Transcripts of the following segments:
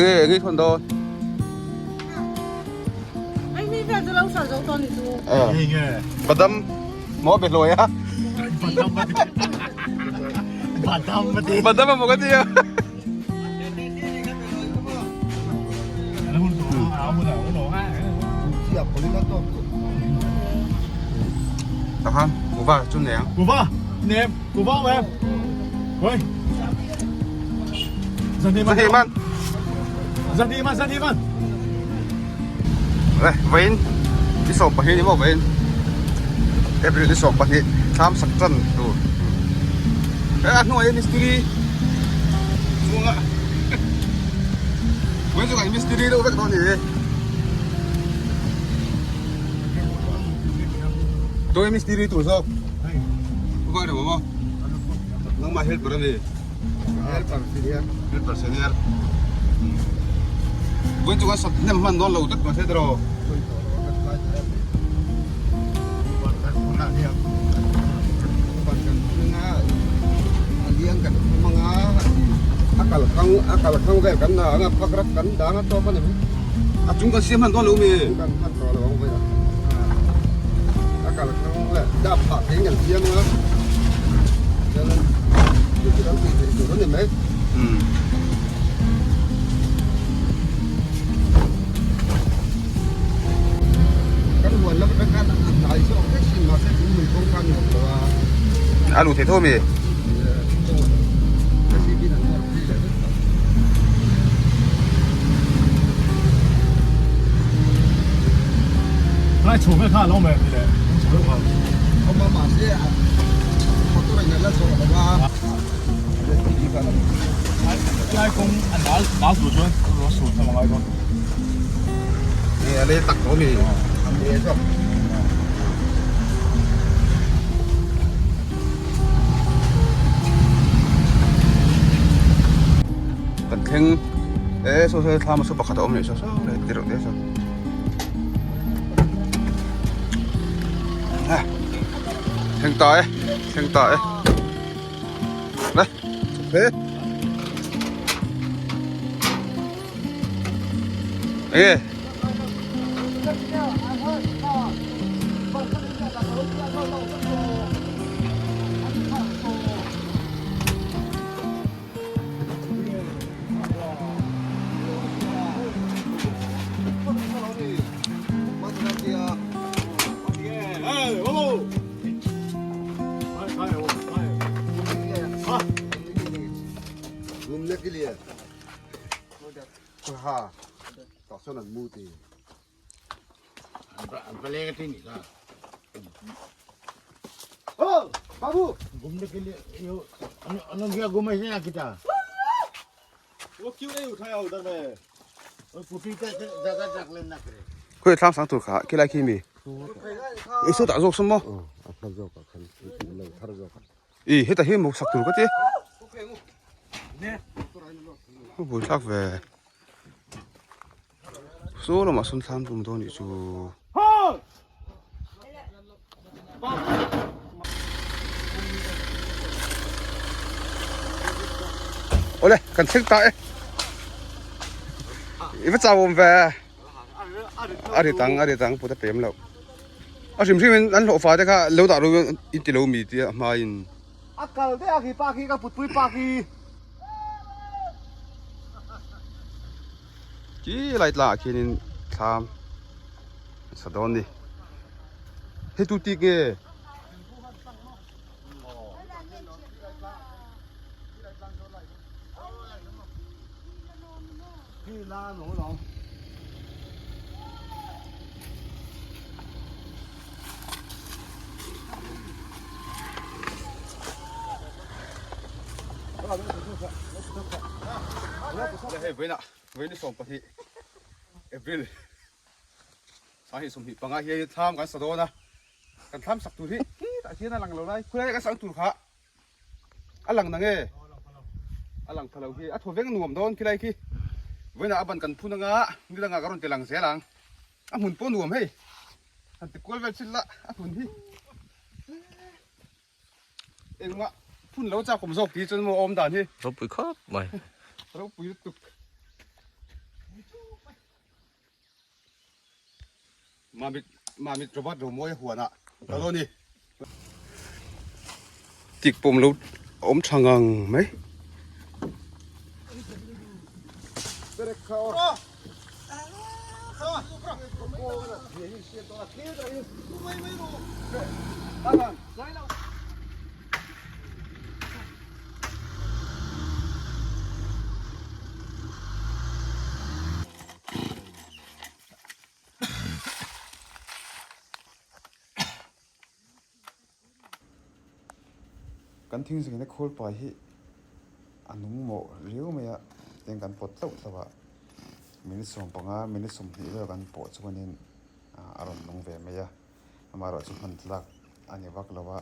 cái thôn đó anh đi về cho lâu sợ giống con chú nghe bắt đâm mỏ biệt lồi á bắt đâm mà một cái gì á tập ham cú va chút nè cú va ném cú va em ôi dân đi man đây vén đi sọp bạc hết đi mà vén em đi sọp bạc hết tham sắc chân rồi anh nói mystery xuống ạ vén cho cái mystery đâu vậy con gì tôi mystery tụi sao gọi được không nang ma help berani help senior bukan juga sab nem man don lo tak ma sedro liang kan mga akal kang ve kan na nga pakrat kan da nga to pa ni achung ka sim han don lo mi kan hat to lo ba akal kang le da pa ke ngal liang nga jalan itu kan itu kan ni mai buồn lắm các anh lại cho cái xin mà sẽ chúng mình không can được của alu thế thôi mày来储备看老美对的không mà sẽ có tôi là là số là ba来公拿主尊我数他们来个nè đây tặng của mình nè cho cần thêm 에 소설 tham số bạc đầu mình số này tiêu được đấy sao thành tỏi đây thế ê cái gì ha tao sao làm mù thì Balik ke sini lah. oh babu Gumde ke lihat, anu dia gumai sini kita. 我叫你有睇有得咩 Putih tak jaga jak lem nak re. kau tham sang tu kah kila kimi isu tak zok semua Apa jok kan? Bilang thar jok. hết tại hiếm một sắc tu cái gì buổi sắc về số là mà xuân tham cũng đâu nhỉ chú ôi đây cần thích tại ít chào ông về đi tăng phụ ta bém lâu sim sim anh lộ phá thế cả lâu tạo rồi ít lâu mì thì mà in akal te aki paki ka putpui paki chỉ lại là khi nên tham sao đó đi hết tu tiết nghe ki la no no Hey, với nó sống bát thị, April, sáng hi sống hi, bằng ai hi tham cái sao đó na, cái tham sắc tu thị, tại khi nó lằng lâu đây, cứ đây cái sáng tu khá, anh lằng nằng nghe, anh lằng thằng lâu hi, anh thôi veng nuông đón khi đây khi, với nó bạn cần phun ngã, như là ngã cái rốn tiền lằng xé lằng, anh muốn phun nuông hay, anh tự quay về xin lạ, anh phun hi, em ngã phun lâu cha cũng dọc thì chân mua ôm đàn hi, Rốt bụi khớp mày. lâu bụi tục มามิตรวัดโรมวยหัวน่ะตอนนี้จิกปมลุดอมช่างงังไหมกันทิ้งสิ่งนี้โคตรไปที่อันนู้นโมเลี้ยวไม่อะเรื่องการปลดเต่าแต่ว่ามินิสมปังอ่ะมินิสมที่เรื่องการปลดส่วนนี้อารมณ์ลงเวไม่อะมาเราสุพรรณลักอันนี้ว่าเราว่า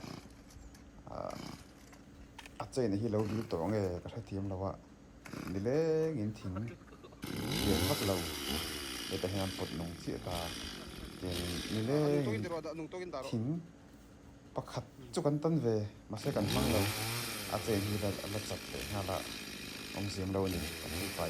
อาจจะในที่เราดูตัวเองก็ใช้ทีมเราว่านี่เล่เงินทิ้งเรื่องว่าเราแต่ให้มันปลดลงเสียตานี่เล่ทิ้งประคัดจุกันต้นเวมาใช้กันมั่งเราอาจจะมีแต่อันจัดเลยฮะละองเสียมเราเนี่ยอันนี้ไป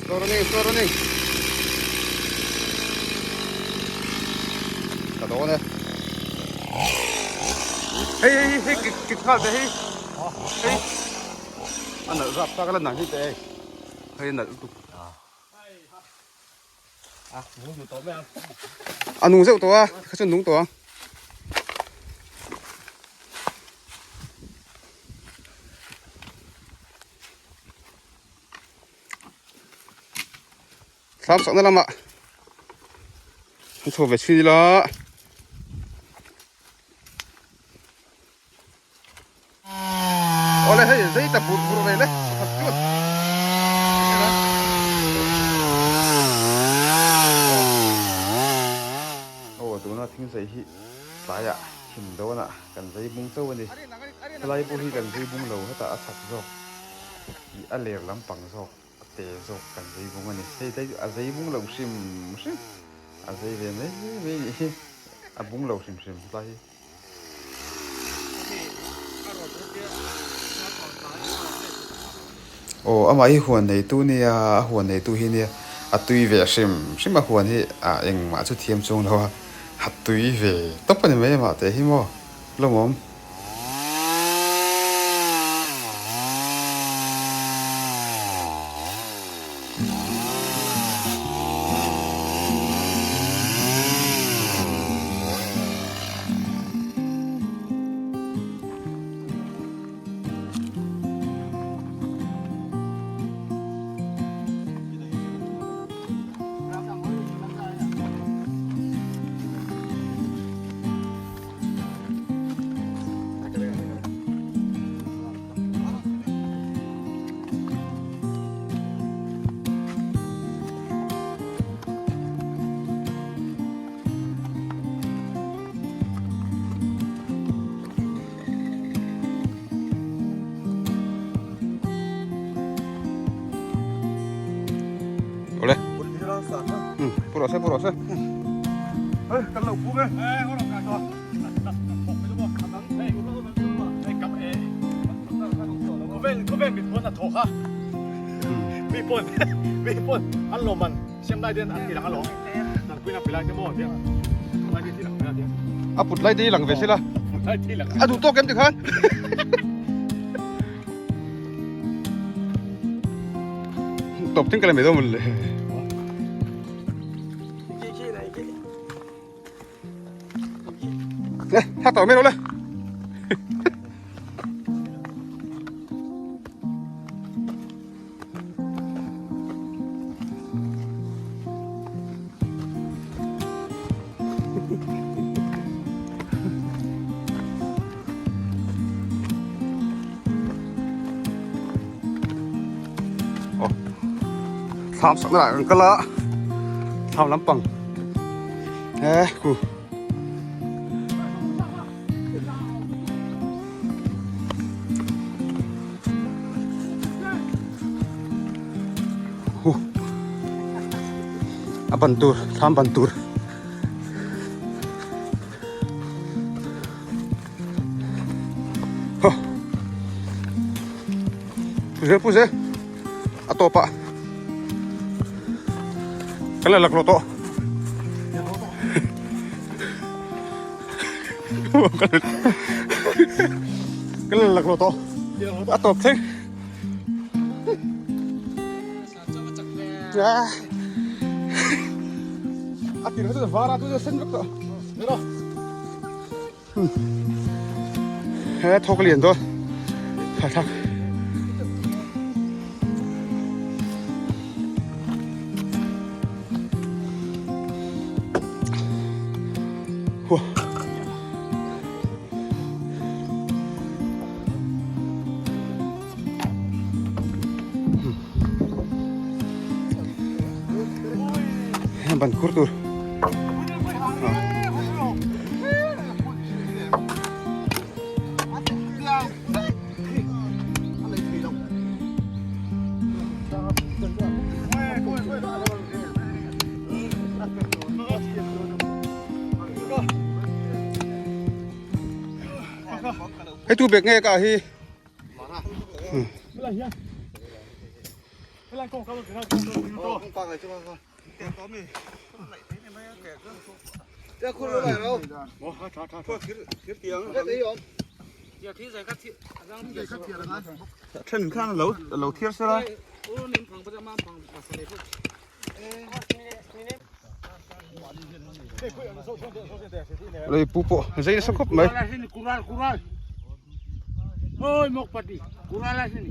ตัวนี้กระโดดเลยเฮ้ยกินข้าวเลยเฮ้ยอันนั้นรับตากันแล้วหนังที่เจ๊เฮ้ยนั่นตุ๊กหนูอยู่ตัวไม่เอา หนูเสียตัวเขาจะหนูตัว3 นั่นละมะมันโชว์ไปชีละโอ้เลยเฮ้ยใจตะปูเลยเลยโอ้ตัวน่ะทิ้งใส่ที่สายอ่ะหินโดนอ่ะกันใจบุ้งเจ้าวันนี้สไลด์พวกที่กันใจบุ้งเราให้ตาอัดสักซอกอีอันเลี้ยงลำปังซอกเตะซอกกันใจบุ้งวันนี้ให้ได้อันใจบุ้งเราชิมอันใจเวียนไม่อันบุ้งเราชิมไปโอ้อามาอีหัวในตู้เนี่ยหัวในตู้ที่เนี่ยอัตุยเวชิมมาหัวที่เองมาชุดเทียมจงแล้วหัดตุยเวต้องเป็นไม่มาแต่ที่มั่วแล้วมั้งOleh. Pura se. Kan lo bu ke? Ko lo ka to. Ko ven bit pon na to ha. Mi pon an lo man siam dai den an ti lang lo. Nan kuin na pilai te mo dia. Mai ti lang dia. Aput lai di lang ve sila. Lai ti lang. Adu to kem ti khan. Top tin kala me do mul. Ha to me lo le. Tham sẵn lại cái lỡ tham lắm bằng ê cù bantur tham bantur Puse. Atopa. Kala lakloto. Kala lakloto. Atop thing. Ya. Atin itu vara tu sen bekto. Nero. Thok liền thôi. Thak. Ban kurtur. Hey tu bek nghe cả hi. Thân khang lẩu thiết sao? Lấy pupo, dây sắc khớp mấy. Kural. Oi, mok pati. Kural lah sini.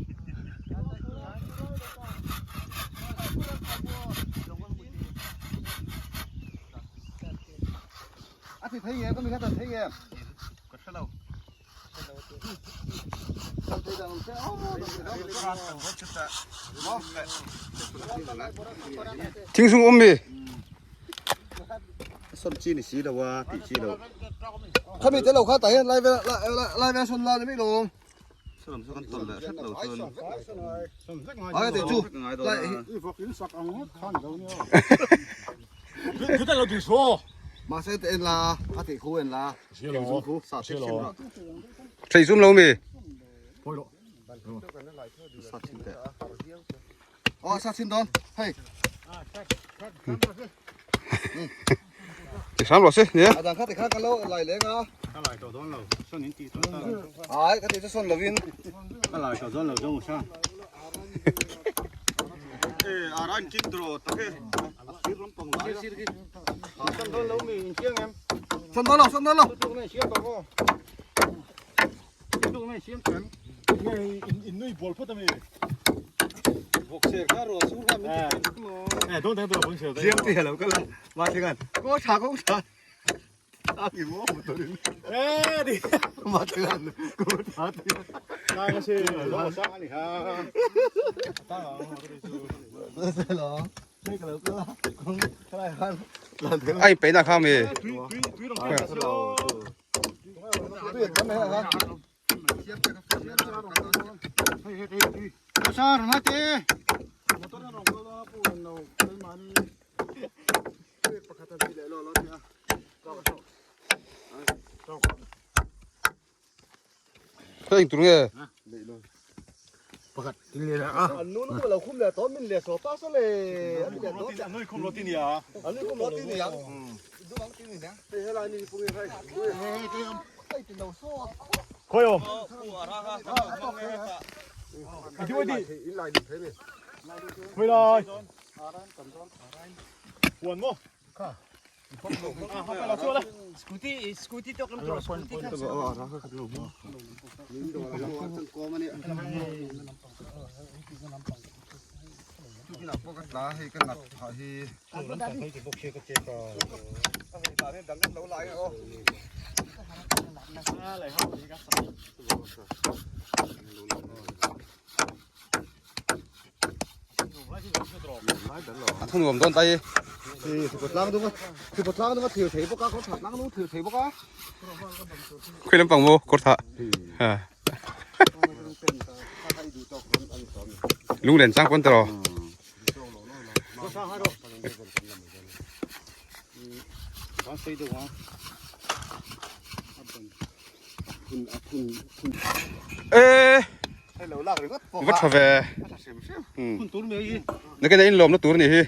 Thì thấy nghe có mình thấy thấy nghe. Có sao đâu. Chính xuống ôm đi. Xuân chi này xí đâu à, tỷ chi đâu. Không bị tới lầu khá tẩy, lại về xuân la thì mới lồng. Xuân sao con tuần là rất đầu xuân. Ai thì chu. Lại. Cứ ta lâu thì số. Mà sẽ tên là có thể khu là thầy zoom lâu mì sát xin đón hay thì sáng rồi xí nhé đang khát thì khát cái lâu lại lấy ngó lại tổ đón lâu xuân đến tỷ tổ ai cái thì xuân là viên lại tổ đón lâu trong một sáng anh chích đồ tao cái xuân đón lâu mình chiêng em xuân đón lâu tụi này chiêng tao có tụi này chiêng kén này in nuôi bol phốt tao bốc xe cá rồi xuống ra mình nè tôi thấy tôi bốc xe chiêng tiền là cái là mà thếกันcó chả gì mua một tôi ê đi mà thếกันcó chả đây cái xe nó sáng này ha tao thế là cái là cái này ai bé nào không mày sao rồi nói thế anh tụi nghe Pakat ini lah. Anu nu kalau kum le to min le so ta so le anu le to Anu kum roti ni ya. anu kum roti ni yang itu bang tin ni ya te hela ni kum ni hai tin đâu so Koyo. Itu đi. in lại đi thế này Quay lại. Buồn không? Là chưa đấy. Scooty to cầm trò scooty kan. Cái nào có cái lá hay cái nặt hay không ngồm tôn tay thì bột lang đúng không? Thì bột lang đúng không? Thiểu thấy bốc cá có thật lang đúng thiểu thấy bốc cá. Khuyên lắm bằng vô cột thạ. Lung đèn sang quân trò. Ê, ให้เราลากเลยก็ วัดทะเวคุณตุ้นเมย์ นึกกันอินลมแล้วตัวนี่ฮิ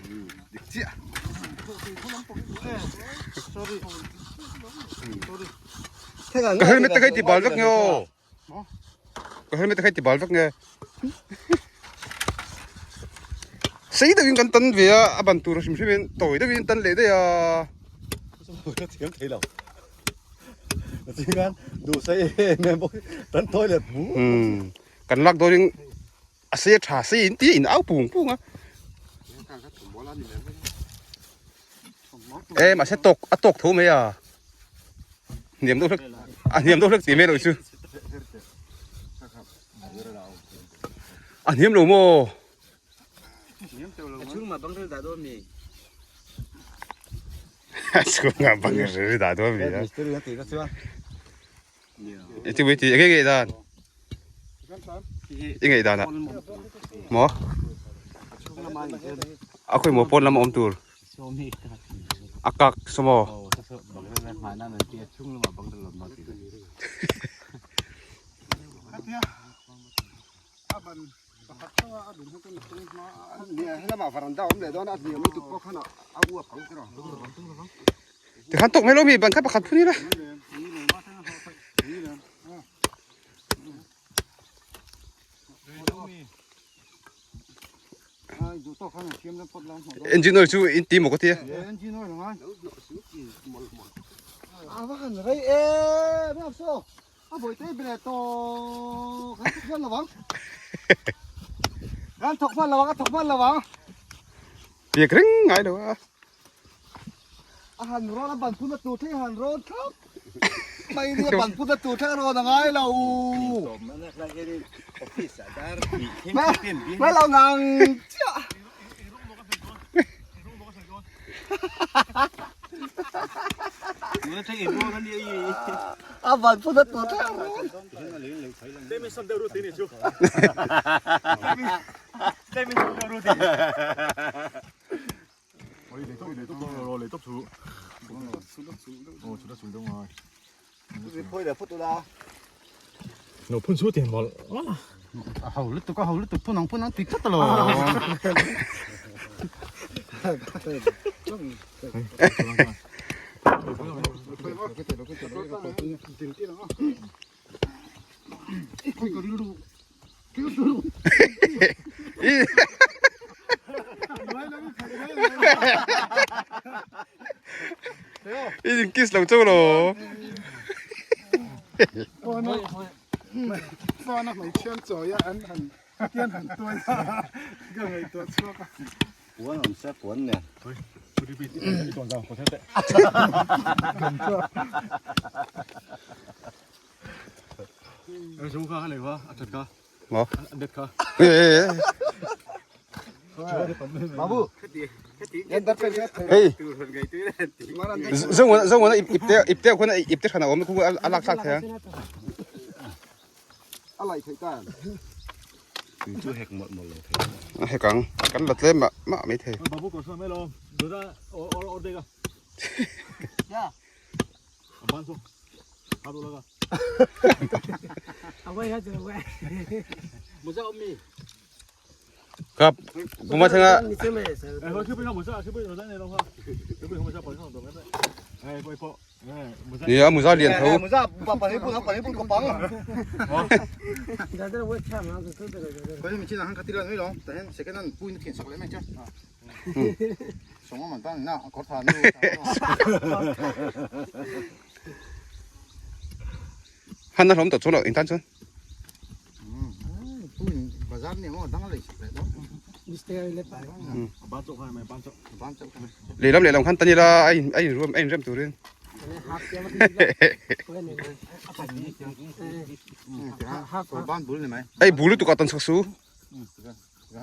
ก็เฮ้ยไม่ตะไคร้ติบอลสักเงาก็เฮ้ยไม่ตะไคร้ติบอลสักเงาสิตัววิ่งกันตันเวียบันตูรชิมชิมินตัวตัววิ่งตันเลยเดีย เทียมไทยเราจริงกันดูใส่แม่บอกตันถอยเลยหมู กันลักตัวนึงเสียชาสีอินตีอินเอาปุ่งปุ่งอ่ะมาเช็ดตกทุ่มไหมอ่ะเหนียมตัวเล็กเหนียมตัวเล็กสีเมตรหรือชื่อเหนียมหลูโม chung mà băng rơi đã đôi mìช่วงงานบังเอิญได้ตัวมีอ่ะ มิสเตอร์กันตีก็เชื่อ ที่วิธียังไงด้านยังไงด้านอ่ะหมอเอาคุยหมอปนแล้วมาอมตูร์ so mì อากาศสมอ oh so băng rơi mà nó là tia chung mà băng rơi lột thì เนี่ยให้มาฝรั่งดาวเลยตอนนั้นเนี่ยมันตุกก็ขนาดเอาวัวเผากันหรอ แต่ขันตกไม่รู้มีบันคับประคันพวกนี้นะ อยู่ต่อขนาดเทียมแล้วปดล้างของ เอนจิเนียร์ชูอินตีหมกเตี้ย เอ็นจีน้อยหรือไงว่ากันไรไม่เอาโซ่เอาบ่อยเต้ไปเลยต่อกันทุกวันระวังกันทุกวันระวังกันทุกวันระวัง เปียกริ้งไงเดี๋ยว อาหารร้อนบันพุทธตูที่อาหารร้อนครับไม่เนี่ยบันพุทธตูที่ร้อนยังไงเรา mà nó là cái office à dar bị thêm แม่เรานางเจ้า nó thấy cái bố nó đi gì อาบันพุทธตูที่ร้อน เต็มสันเดอร์รูตีนี่ชูเต็มสันเดอร์รูตีโอ้ยเลยต้องรอเลยต้องชูโอ้ชูได้ชูได้มา พูดเดี๋ยวพูดตัวละ หนูพุ่นชูเต็มบอล เขาลึกตัวก็เขาลึกตัวพูดน้องติดตลอด อีจิงกิสหลังจู้หรอ ตอนนั้นไม่เชื่อจ่อยอันหันเทียนหันตัวก็ไงตัวชั่วก็ cuốn làm sao cuốn nè ชูดีปีที่ก่อนเราขอแท้ชูข้าอะไรวะอัดข้า หมอ อันเด็ดข้า บาบูยันตัดไปยัด เฮ้ย มารัน ซึ่งวันอิบเตี้ยคนอิบเตี้ยขนาดว่ามันคุ้มอัลลักซักแท้ อะไรใช่กัน chú hẹt một rồi ให้กันหลัดเล่มมาไม่เท่ บาบุกดไม่ลงดูได้โอเด็กอ่ะบ้านสู้พาดูแล้วก็ เอาไว้ฮะเจอไว้มุซ่าอมมี่ ครับผมมาถึงอ่ะ นี่ใช่ไหม เฮ้ยขึ้นไปทำมุซ่าขึ้นไปดูได้ในโรงพักขึ้นไปทำมุซ่าปล่อยข้างตรงนั้นเลยเฮ้ยไปพอมุซ่า นี่เอามือซ้อเรียนเขา มึงจะปะให้พูดกระป๋อง เดี๋ยวว่าช่างมันก็คือเดี๋ยว ก็จะมีชิ้นอาหารคัดที่เราไม่ลองแต่เห็นเสกนั้นปุ้ยนึกเห็นสักเลยไหมจ๊ะสมมติมันตั้งหน้าขอทานดู ฮันนั่นผมตัดชนหรอกอินทันชน ปุ้ยบาซาร์เนี่ยมันตั้งอะไรสักเลยเนาะ มิสเตอร์เล็บไป บ้านสู้ใครไหมบ้านสู้ บ้านเจ้า เรียนขั้นตอนนี้ละไอ้รวมไอ้เริ่มตัวเรียน ฮับเดี๋ยวมันเว้ยนี่ฮับ บ้านบุญเลยไหม ไอ้บูรุตุกตันสักสู้ เดี๋ยว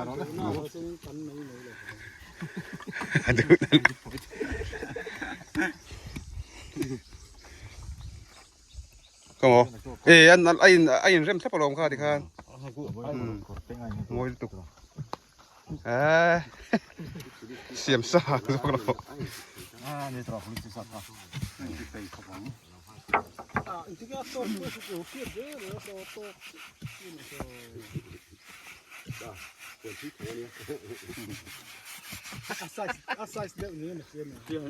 เราเลย ก็หมออันนั้นไอ้เริ่มแทบปลอมค่ะดิค่ะมวยตุกเสียมซ่าสักหน่อย นี่ตรอกนี่สัตว์ Antiga tor pues o pierde, o to. Asais de ne ne. เรื่อง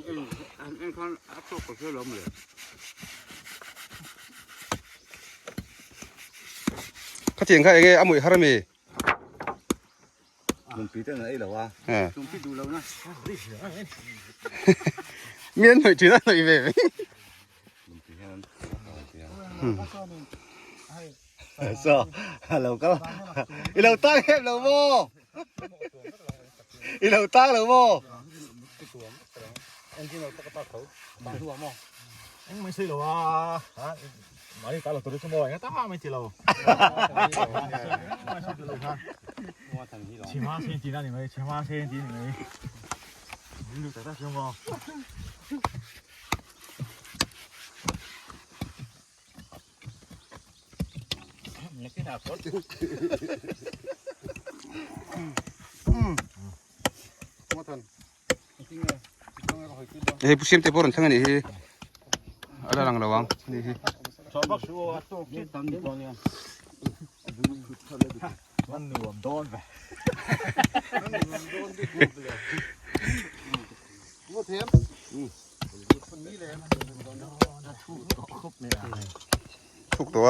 เอ็งคนอัพก็คือล้มเลย เขาเถียงเขาเองอามุยฮาราม ลุงปีเตอร์ไหนเหรอวะลุงปีดูแล้วนะ เมียนหน่อยจีน่าหน่อยเว้ย ลุงปีแค่นั้นซอเราก็อีเราตั้งเห็บเราโม่อีเราตั้งเราโม่ anh chỉ là tao tao thấu bạn thua mà anh mới xí rồi hả nói tao là tôi đi mua anh tao mới chỉ là chỉ hoa sen chỉ là mấy chỉ hoa sen chỉ mấy lưu tại tao không mua cái nào tốt Mà thần. Antiga. เฮ้ยผู้เชี่ยวเตปอร์นทั้งนี้เฮ้ยอะไรหลังระวังนี่เฮ้ย 저 박수 또ตั้งตอนนี้ มันหนุ่มโดนไป Vô thêm. Phần ní đấy. ทุกตัว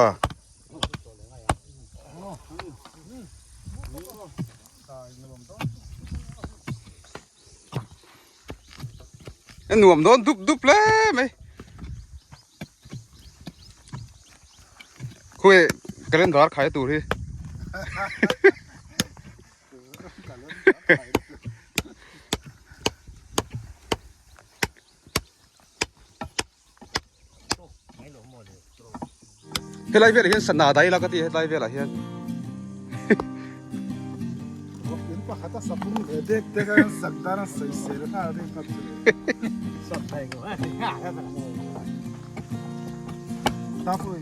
หน่วมโดนดุบเลยไหมคุยกระเล่นดอร์ขายตัวที่เฮ้ยไล่เวลาเฮียนสนาได้แล้วก็ที่ไล่เวลาเฮียน Ini pak kata sapun edek dengan sagdaran seisir ada yang tak sampai gue Tapi,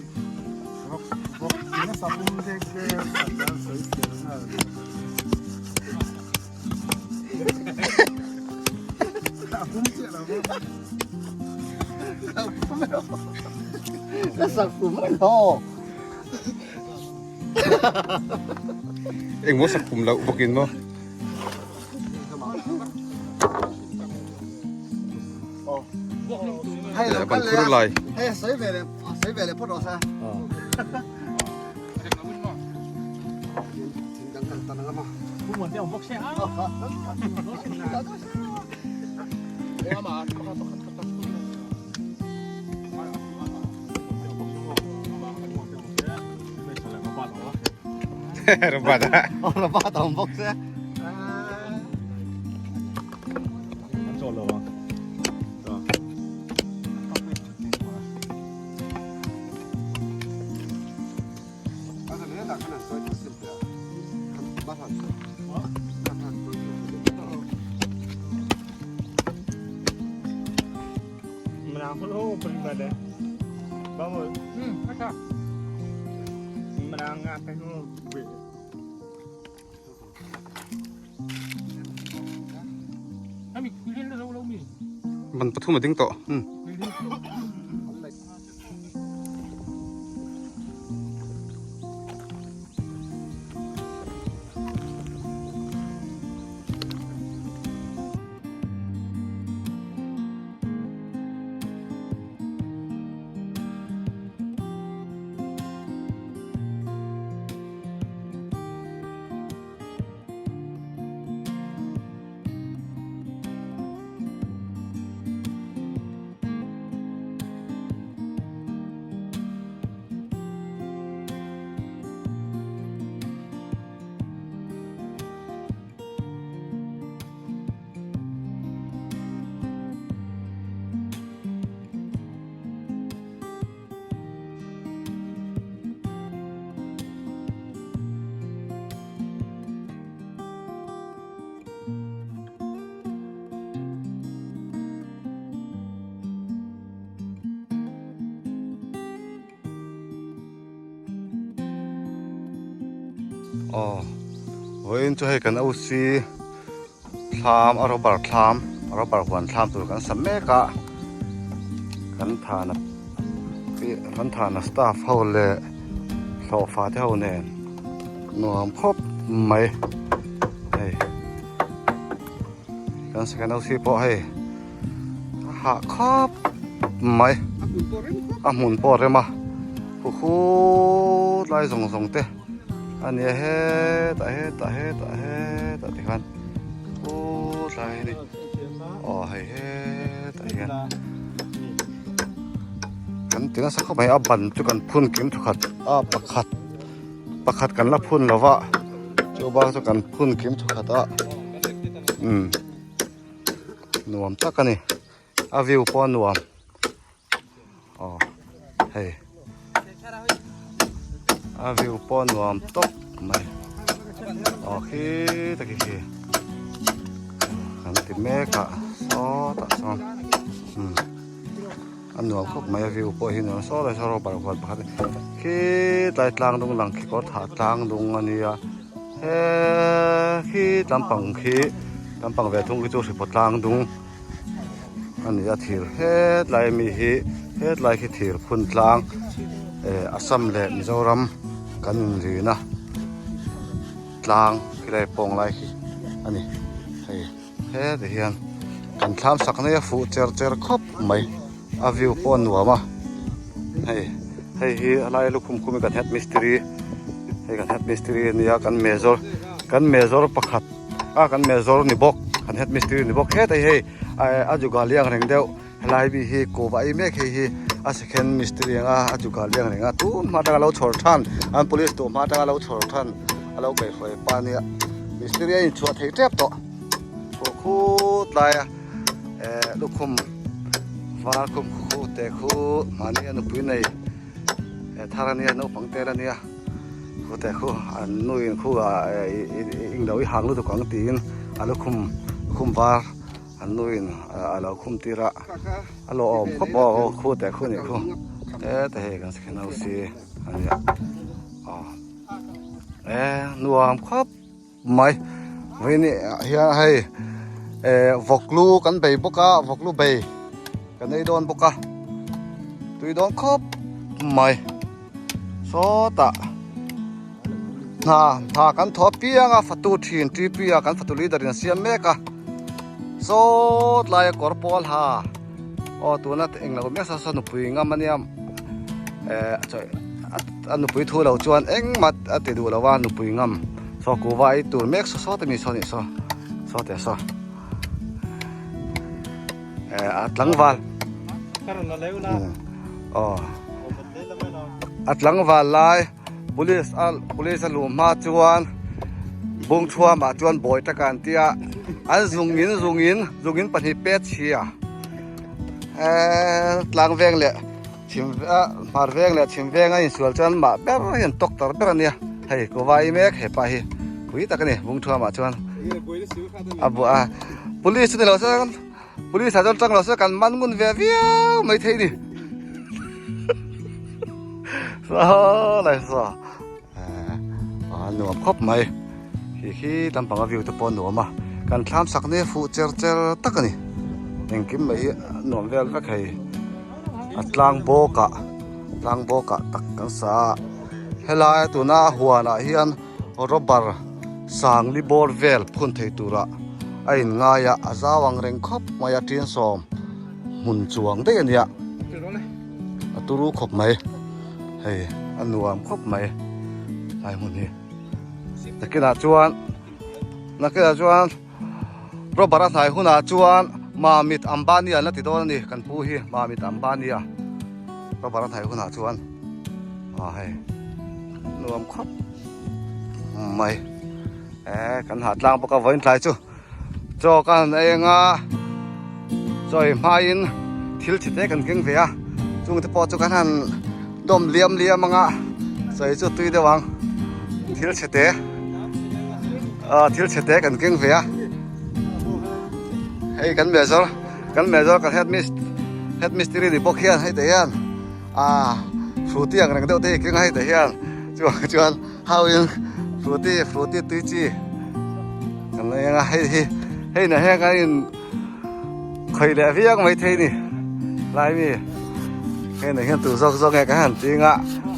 ini sapun edek sagdaran seisir ada. Aku mesti apa? Sapuมันโต เอ็งว่าสักคุมแล้วบอกกินมั้ง ให้เรา บั ก็ น เล คุรุไล ยให้ใส่เวลพอดอซะถึงดังกันตอนนั้นมา กูเหมือนเดี๋ยวบอกเสียอ้าว ระบาดอ่ะ เราบ้าตอมบอกซะ จบแล้ววะ Masa dia tak kena soal sistem dia. Masa. มันเอาโลเป็นแบบเดิมบ้าหมดนะครับมันเอางานไปโน่นเว้ย มันปะทุมมาดิ้งโตอ๋อเว้ยจะให้กันเอาสิทามอารบาร์ทามอารบาร์วันทามตัวกันสมัยกะกันทานะ ที่พันธานาสตาฟเฮาเลยโซฟาที่เฮาเนี่ยนวมครบไหมเฮ้ยกันสักเอาสิพอให้หาครบไหมหมุนปอดเลยมาคู่ไล่ส่งเตะอันนี้เฮ้ตาที่กันคู่ไล่นี่อ๋อเฮ้ตากันกันถึงสักเข้าไปบันจุกันพุ่นกินทุกขัดประคัดกันละพุ่นแล้ววะจูบ้าจุกันพุ่นกินทุกขัดนวมตักกันนี่วิวปอนนวมอ๋อเฮ้วิวปอนนวมตกไหมโอเคตะกี้กันติดเมฆะซอตะซอมอันนวมครบไหมวิวปอหินซอเลยซอเราบาร์กอดพัดคิดไล่ตางดงหลังคิดก็ถาตางดงอันนี้คิดลำปังเวทุงกิจสุดปตางดงอันนี้ทีร์เฮ็ดไล่มีเฮ็ดไล่คิดทีร์พุ่นตางอัสสัมเลมิโซรัมกันดีนะตางคิดไล่ปองไล่อันนี้เฮ็ดเฮียนกันทำสักเนี่ยฟูเจอครบไหมวิวปอนหัวมาอะไรลูกคุมกันเฮ็ดมิสตรีกันเฮ็ดมิสตรีนี่กันเมจอร์ประคัดกันเมจอร์นี่บอกกันเฮ็ดมิสตรีนี่บอกเฮ็ดอาจุกาเลี้ยงเร่งเดียวไล่บีฮีโกบายเมฆฮีอาศัยเข็นมิสตรีอาจุกาเลี้ยงเร่งตู้มาตั้งเราชอร์ทันอัน police ตู้มาตั้งเราชอร์ทันเราไปไฟปานี่มิสตรีนี่ชัวร์เทเจ็บต่อคู่ไล่ลูกคุมฟ้าคุมคู่แต่คู่มาเนี่ยนุ้ยในทารานี่นุ้ปังเตระเนี่ยคู่แต่คู่อันนุ้ยคู่อิงดาวิหางลูกตุกังตีนลูกคุมฟ้าอันนุ้ยเราคุมตีระเราอมครบคู่แต่คู่นี่คู่แต่เฮกันสักนาสิอันนี้นัวครบไหมวันนี้เฮียให้วอกลูกันไปบุกะวอกลูไปกันไอ้โดนบุกะตุยโดนครบไหมโซตะถ้ากันทอปีงฟัตุทีนทีปีกันฟัตุลีดารินเสียเมกะโซตลายกอร์ปอลฮาตัวนั้นเองเราไม่สนุกปุยงามันเนี่ยอันนุปุยทูเราจวนเองมาติดูเราว่านุปุยงามโซกูว่าไอตัวเมกโซแต่มีโซนี่โซแต่โซอัดหลังวาลอัดหลังวาลไล่police ลุมมาจวนบุงชัวมาจวนบ่อยตะการเตียอันซุงอินปฏิเป็ดเชียหลังเวงเลยชิมมาเวงเลยชิมเวงไอ้ส่วนจันมาแบบเห็นตกตระเบิดเนี่ยให้กูว่าไอ้เมฆให้ไปคุยตะกันนี่บุงชัวมาจวนpolice นี่เราสักpolice อาจจะจังเราสักกันมันมุนเวียไม่เท่ดิอะไรซะหนูครบไหมขี้ลำพังวิวตะปนหนูมาการทำสักเนี่ยฟูเจอตักนี่เองกินไม่หนูเวลก็ใครล้างโบกะตักกันซะเฮลายตัวหน้าหัวน่ะเฮียนรบบาร์สังลิบอร์เวลพุ่นเทตุระไอ้ง่ายอาจาวังเร่งครบมายาทีนสอมมุนจวงได้ยังเนี่ยตัวรู้ครบไหมอันหนูครบไหมไอ้มุนนี่นักกีฬาจวนรบบาร์สายหุ่นจวนมามิดอัมบานีนั่นติดตัวนี่กันพูฮีมามิดอัมบานีรบบาร์สายหุ่นจวนหนูครบไหมกันหาทางปกติวันไหนจอกันเองจอยมาอินทิลชิดกันเก่งเสียจุงที่พอจุกันหันดมเลียมมั้งใส่จุดตุยเดวังทิลชิดกันเก่งเสียให้กันเมจอร์กันเฮดมิสตรีนี่พวกเฮียนให้เตียนฟรุตี้อย่างนั้นเดี๋ยวเก่งให้เตียนจวนฮาวินฟรุตี้ตุยจีกันเลยให้นะกันเคยได้เพียงไม่เท่นี่ลายมี เห็นตู่ซอกๆแกก็หันจริงอ่ะ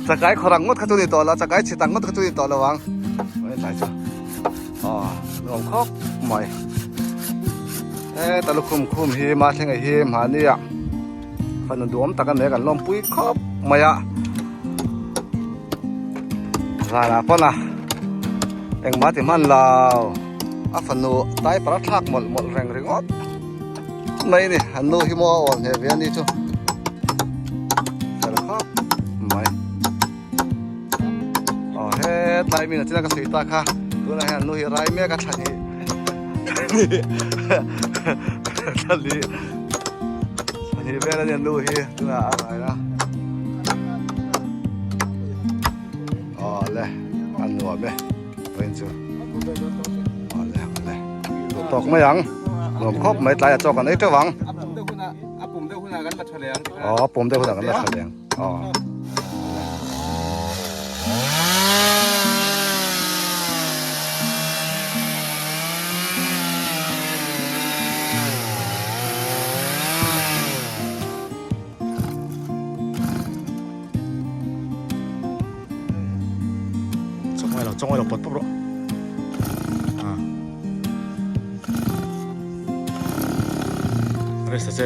จะไกลขรังงดขตุนี่ต่อแล้วจะไกลสิตังงดขตุนี่ต่อระวังไม่ไหลจ้ะอ๋อลองคอกใหม่ตะลุคุมเฮมาเช่งไอเฮมาเนี่ยฟันดวมตะกันเนี่ยกันล้อมปุ้ยครอบมาอ่ะลาปนะเอ็งมาที่มันลาวฟันนูตายปลาทักหมดแรงอดไม่นี่ฮันนูฮิโมอ่อนเฮเวียนี่จ้ะครับไม่เฮ้ยตายมีนะที่นั่นก็สีตาค่ะตัวนั้นนู้ยไรเมียก็ทันทีเวลาเนี่ยนู้ยตัวอะไรนะเลยอันนัวไหมเป็นจูเลยตกไม่ยังหนุ่มครบไม่ตายจะจอกกันไอ้เจ้าหวังผมได้หุ่นกันมาเฉลียงผมได้หุ่นกันมาเฉลียง中位落拔卜咯，这是这，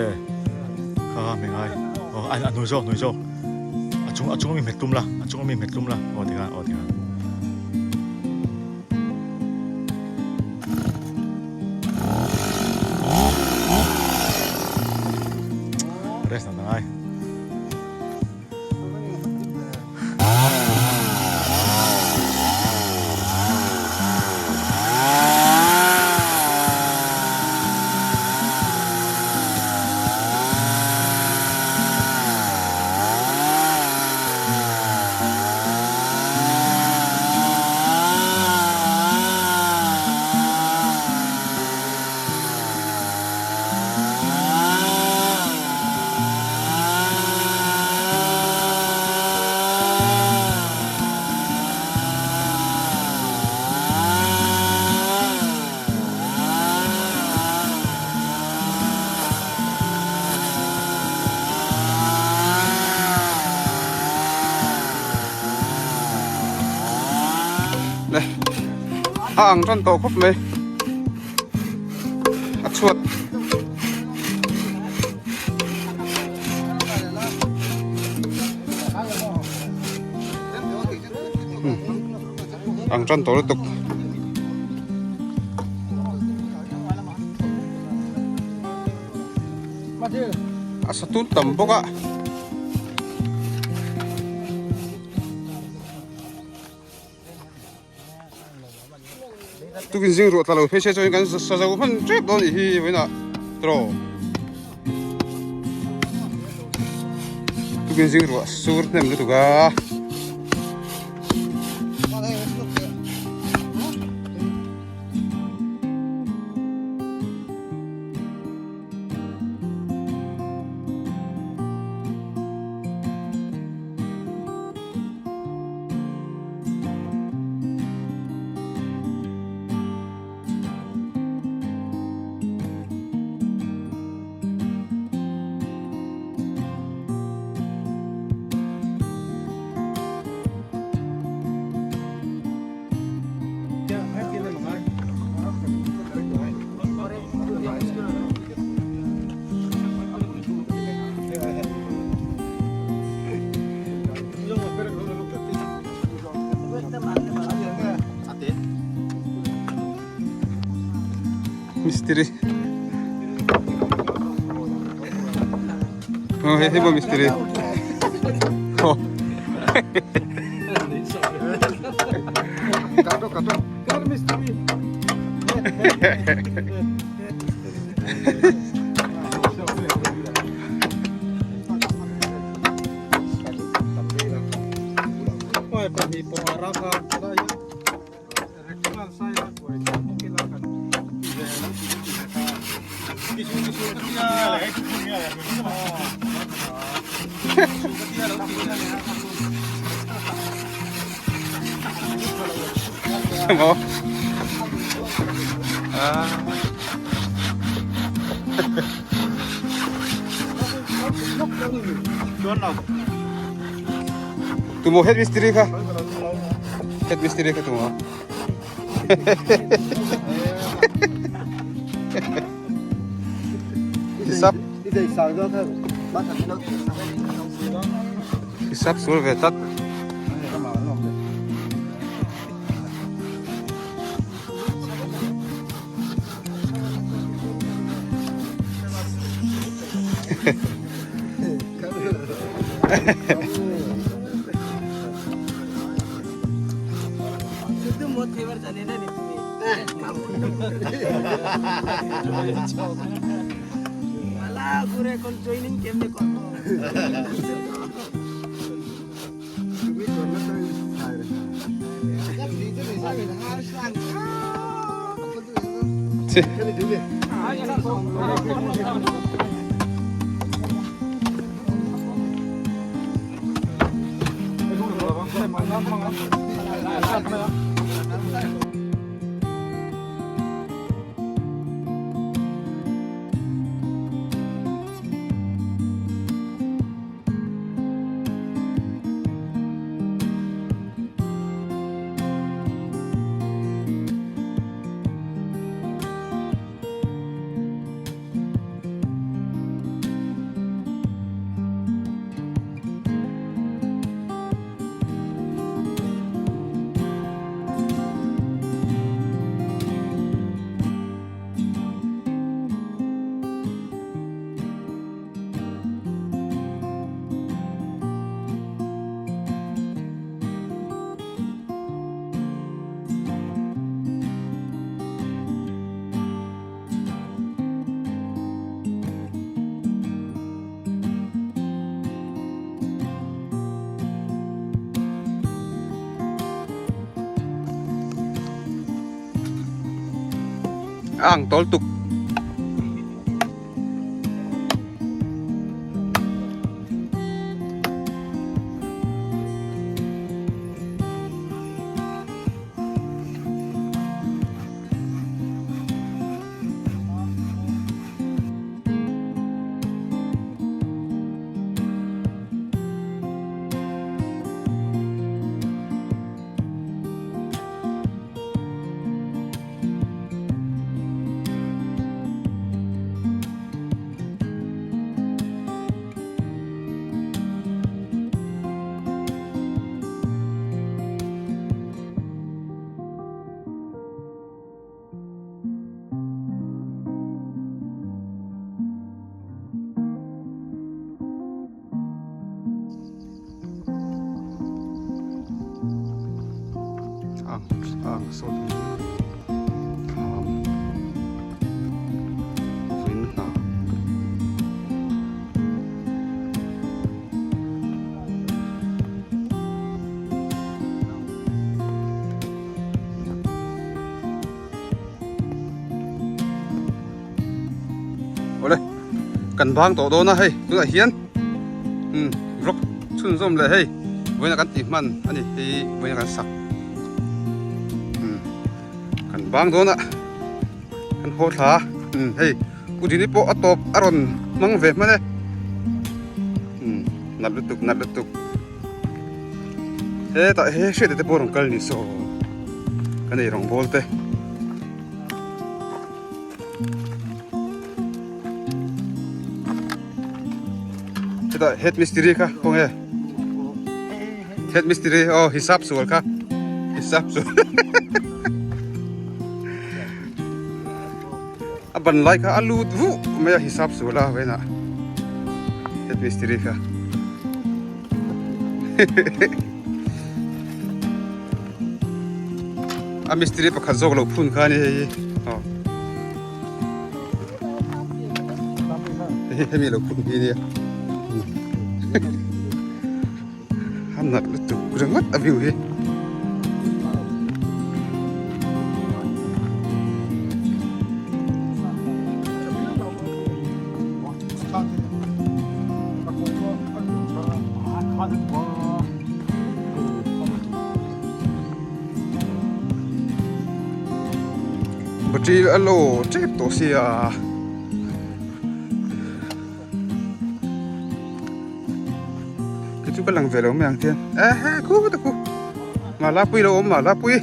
明白，女咗，中面滅dum啦，中面滅dum啦，我哋啊，这是哪嚟？ห่างจนโตครบเลยอัดชวดห่างจนโตแล้วตกสตูต่ำปกะทุกสิ่งรู้ตลอดเพื่อใช้กันสะสมพันเจ็บโดนอีกไว้นะตรอทุกสิ่งรู้สูดเนี่ยมันถูกอ่ะMisteri. Oh, ini mau misteri. Oh. Kado misteri. Oh, pagi pengarah ada ya. Reklam saya boleh mungkin akan. Mau Tuan nak. Tu mau head mystery kah? Head mystery kah tu mau? Hisap. Ini isang dah kan. Masa kita Hisap sul vetat. itu mau keluar sana nih malah gue rekon joining game deh kok Ang tol tuk. So Vinh na. Ole, kan bang to do na hey, tu na hian. Rock chun zom le hey. Với là kan ti man, ani hi với là kan sak. Bang do na kan ho tha hey udini po atop aron mang ve mane nat lutuk he ta he she te porong kal ni so kan ei rong bolte kita head mystery ka kong he head mystery oh hisap sul ka hisap sul Aban like ka alut vu maya hisap sula wena het mystery ka a mystery pa khazok lo phun kha ni oh he mi lo phun ni ham nat lutu grangat abiu he Bati alo chep to sia pe lang velo me ang tian ku ta ku ma la pui lo ma la pui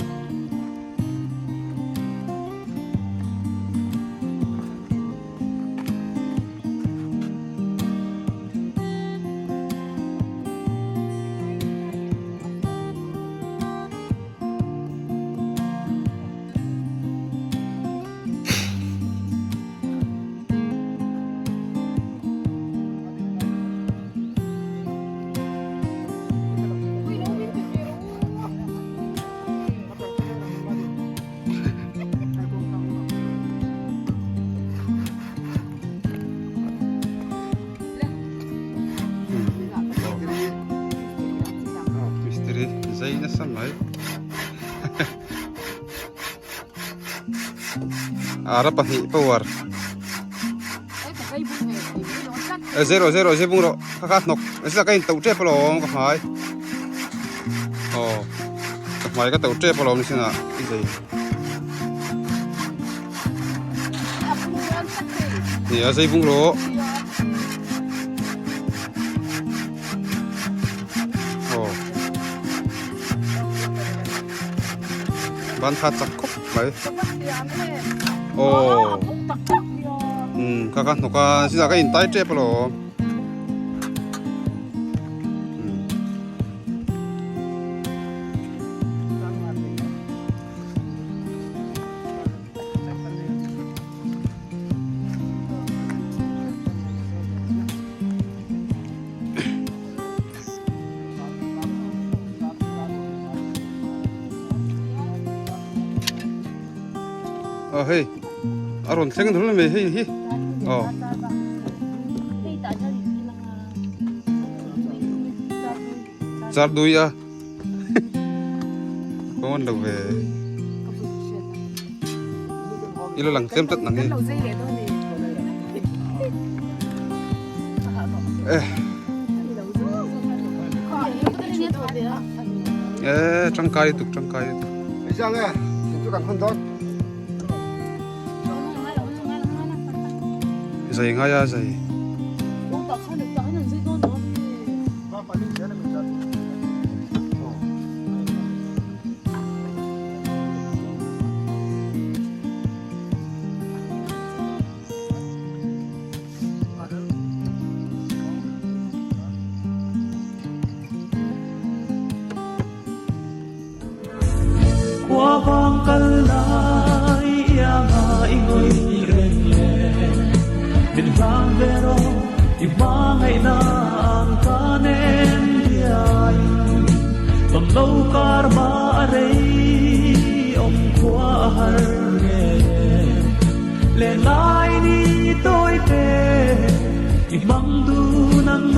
misteri zai na samai ara pahi power 0 bung ro khakat nok sa kain tau tre palom ka hai ka mai ka tau tre palom ni sina i zai ni a zai bung ro ban tha chak khop mai kakat nok ka sina kain tai tre palom hey aron thleng dhul me hi char duya kon lo ve ilo lang tem tat nang trangkai tu Isang itu kan kontot. zai nga ya zai qua vang kal lai ya nga ingoi reng le bin vang vero i bangai na ang kanen diai tom lo kar ma rei om kwa har nge le lai ni toi te i mang du nang